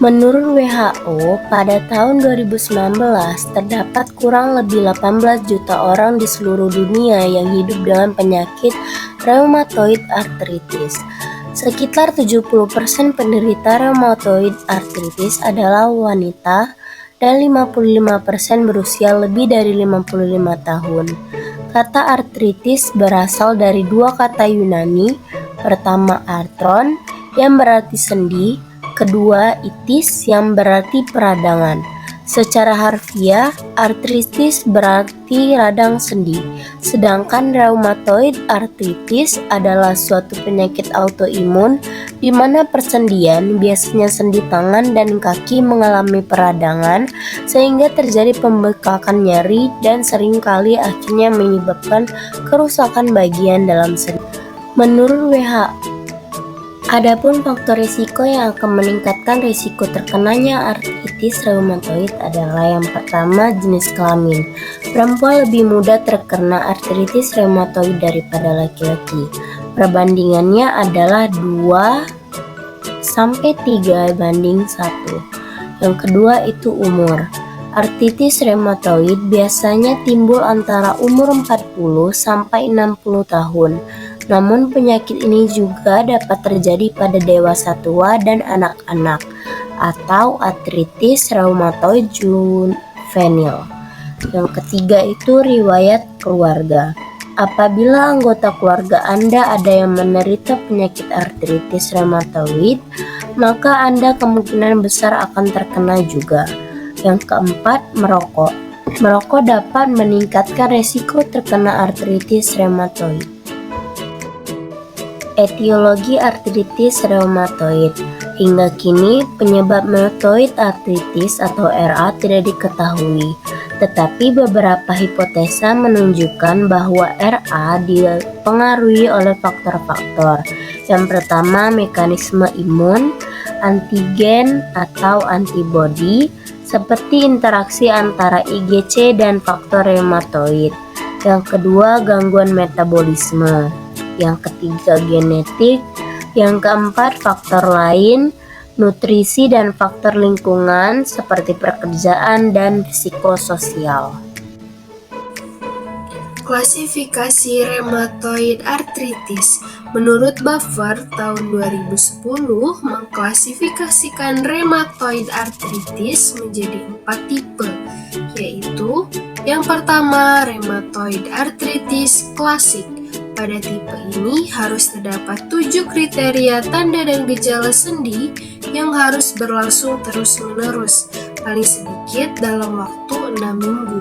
Menurut WHO, pada tahun 2019 terdapat kurang lebih 18 juta orang di seluruh dunia yang hidup dengan penyakit rheumatoid arthritis. Sekitar 70% penderita rheumatoid arthritis adalah wanita dan 55% berusia lebih dari 55 tahun. Kata artritis berasal dari dua kata Yunani, pertama arthron yang berarti sendi, kedua itis yang berarti peradangan. Secara harfiah, artritis berarti radang sendi, sedangkan rheumatoid arthritis adalah suatu penyakit autoimun di mana persendian, biasanya sendi tangan dan kaki mengalami peradangan sehingga terjadi pembekakan nyeri dan seringkali akhirnya menyebabkan kerusakan bagian dalam sendi. Menurut WHO, adapun faktor risiko yang akan meningkatkan risiko terkenanya artritis reumatoid adalah yang pertama jenis kelamin. Perempuan lebih mudah terkena artritis reumatoid daripada laki-laki. Perbandingannya adalah 2-3:1. Yang kedua itu umur. Artritis reumatoid biasanya timbul antara umur 40-60 tahun. Namun penyakit ini juga dapat terjadi pada dewasa tua dan anak-anak atau artritis reumatoid juvenil. Yang ketiga itu riwayat keluarga. Apabila anggota keluarga Anda ada yang menderita penyakit artritis reumatoid, maka Anda kemungkinan besar akan terkena juga. Yang keempat, merokok. Merokok dapat meningkatkan resiko terkena artritis reumatoid. Etiologi artritis reumatoid. Hingga kini, penyebab rheumatoid arthritis atau RA tidak diketahui, tetapi beberapa hipotesa menunjukkan bahwa RA dipengaruhi oleh faktor-faktor. Yang pertama, mekanisme imun, antigen atau antibodi, seperti interaksi antara IgC dan faktor reumatoid. Yang kedua, gangguan metabolisme. Yang ketiga, genetik. Yang keempat, faktor lain, nutrisi dan faktor lingkungan seperti pekerjaan dan psikososial. Klasifikasi rheumatoid arthritis. Menurut Buffer tahun 2010 mengklasifikasikan rheumatoid arthritis menjadi 4 tipe, yaitu yang pertama rheumatoid arthritis klasik. Pada tipe ini harus terdapat 7 kriteria tanda dan gejala sendi yang harus berlangsung terus-menerus, paling sedikit dalam waktu 6 minggu.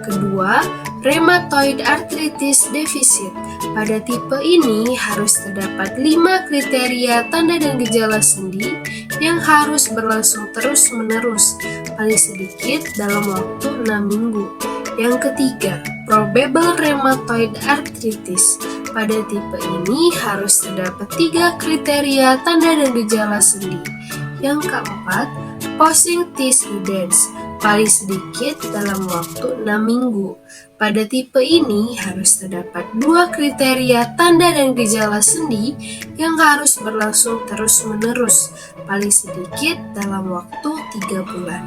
Kedua, rheumatoid arthritis defisit. Pada tipe ini harus terdapat 5 kriteria tanda dan gejala sendi yang harus berlangsung terus-menerus, paling sedikit dalam waktu 6 minggu. Yang ketiga, probable rheumatoid arthritis. Pada tipe ini harus terdapat 3 kriteria tanda dan gejala sendi. Yang keempat, posing teeth events, paling sedikit dalam waktu 6 minggu. Pada tipe ini harus terdapat 2 kriteria tanda dan gejala sendi yang harus berlangsung terus-menerus, paling sedikit dalam waktu 3 bulan.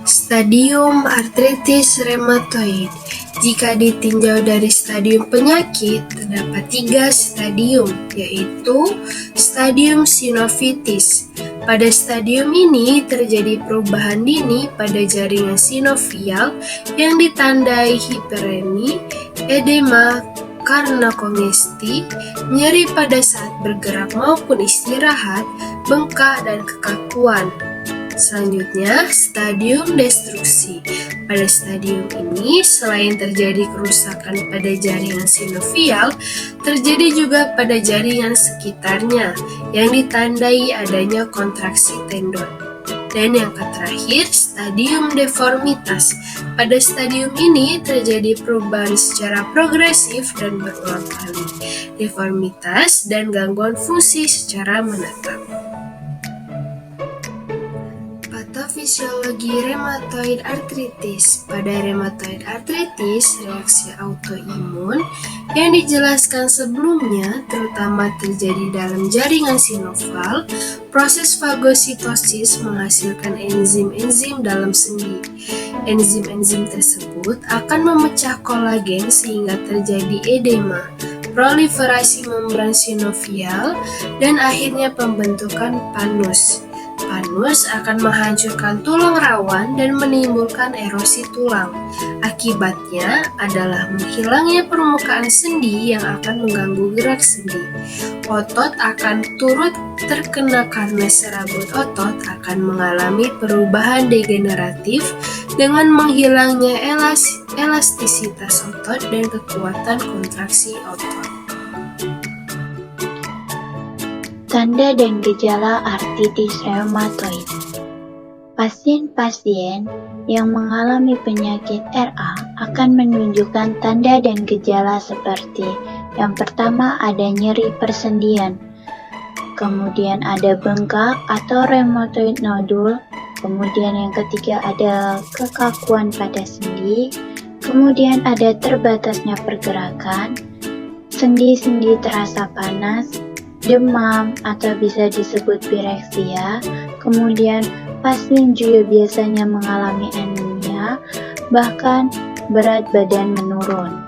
Stadium artritis reumatoid. Jika ditinjau dari stadium penyakit, terdapat 3 stadium, yaitu stadium sinovitis. Pada stadium ini terjadi perubahan dini pada jaringan sinovial yang ditandai hiperemi, edema karena kongesti, nyeri pada saat bergerak maupun istirahat, bengkak dan kekakuan. Selanjutnya, stadium destruksi. Pada stadium ini, selain terjadi kerusakan pada jaringan sinovial, terjadi juga pada jaringan sekitarnya yang ditandai adanya kontraksi tendon. Dan yang terakhir, stadium deformitas. Pada stadium ini terjadi perubahan secara progresif dan berulang kali, deformitas dan gangguan fungsi secara menetap. Fisiologi rheumatoid arthritis. Pada rheumatoid arthritis, reaksi autoimun yang dijelaskan sebelumnya terutama terjadi dalam jaringan sinoval. Proses fagositosis menghasilkan enzim-enzim dalam sendi. Enzim-enzim tersebut akan memecah kolagen sehingga terjadi edema, proliferasi membran sinovial, dan akhirnya pembentukan panus. Panus akan menghancurkan tulang rawan dan menimbulkan erosi tulang. Akibatnya adalah menghilangnya permukaan sendi yang akan mengganggu gerak sendi. Otot akan turut terkena karena serabut otot akan mengalami perubahan degeneratif dengan menghilangnya elastisitas otot dan kekuatan kontraksi otot. Tanda dan gejala artritis reumatoid. Pasien-pasien yang mengalami penyakit RA akan menunjukkan tanda dan gejala seperti yang pertama ada nyeri persendian, kemudian ada bengkak atau rheumatoid nodule, kemudian yang ketiga ada kekakuan pada sendi, kemudian ada terbatasnya pergerakan, sendi-sendi terasa panas, demam atau bisa disebut pireksia, kemudian pasien juga biasanya mengalami anemia, bahkan berat badan menurun.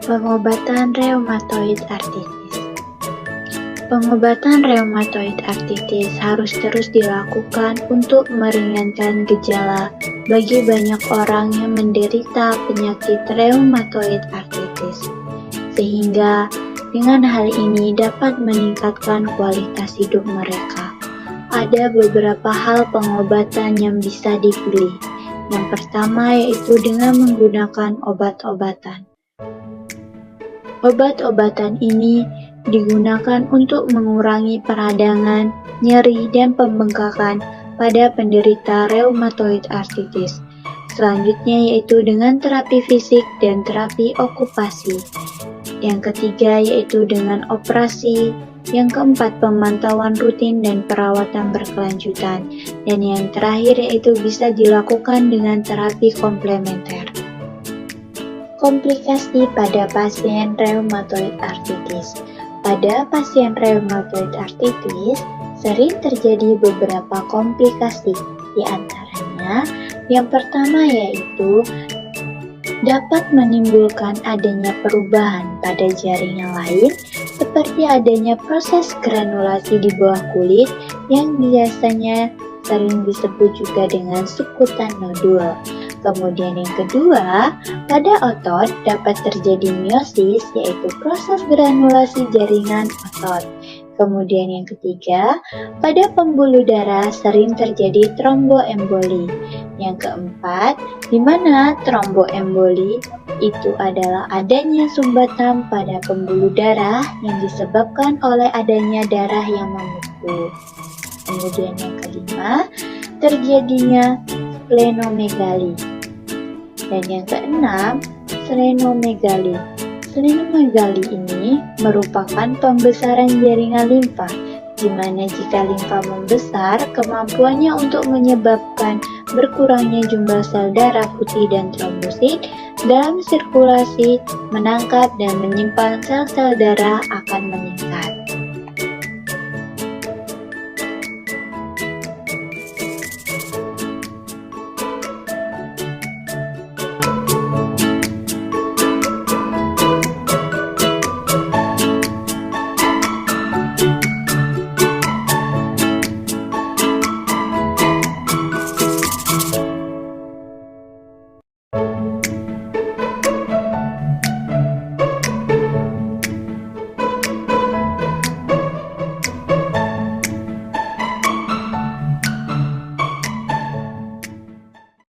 Pengobatan reumatoid arthritis. Pengobatan reumatoid arthritis harus terus dilakukan untuk meringankan gejala bagi banyak orang yang menderita penyakit reumatoid arthritis, sehingga dengan hal ini dapat meningkatkan kualitas hidup mereka. Ada beberapa hal pengobatan yang bisa dipilih. Yang pertama yaitu dengan menggunakan obat-obatan. Obat-obatan ini digunakan untuk mengurangi peradangan, nyeri, dan pembengkakan pada penderita reumatoid arthritis. Selanjutnya yaitu dengan terapi fisik dan terapi okupasi. Yang ketiga yaitu dengan operasi. Yang keempat pemantauan rutin dan perawatan berkelanjutan. Dan yang terakhir yaitu bisa dilakukan dengan terapi komplementer. Komplikasi pada pasien reumatoid arthritis. Pada pasien reumatoid arthritis sering terjadi beberapa komplikasi. Di antaranya yang pertama yaitu dapat menimbulkan adanya perubahan pada jaringan lain seperti adanya proses granulasi di bawah kulit yang biasanya sering disebut juga dengan sukutan nodul. Kemudian yang kedua, pada otot dapat terjadi miosis yaitu proses granulasi jaringan otot. Kemudian yang ketiga, pada pembuluh darah sering terjadi tromboemboli. Yang keempat, di mana tromboemboli itu adalah adanya sumbatan pada pembuluh darah yang disebabkan oleh adanya darah yang membeku. Kemudian yang kelima, terjadinya splenomegali. Dan yang keenam, splenomegali. Splenomegali ini merupakan pembesaran jaringan limfa, di mana jika limfa membesar, kemampuannya untuk menyebabkan berkurangnya jumlah sel darah putih dan trombosit dalam sirkulasi menangkap dan menyimpan sel-sel darah akan meningkat.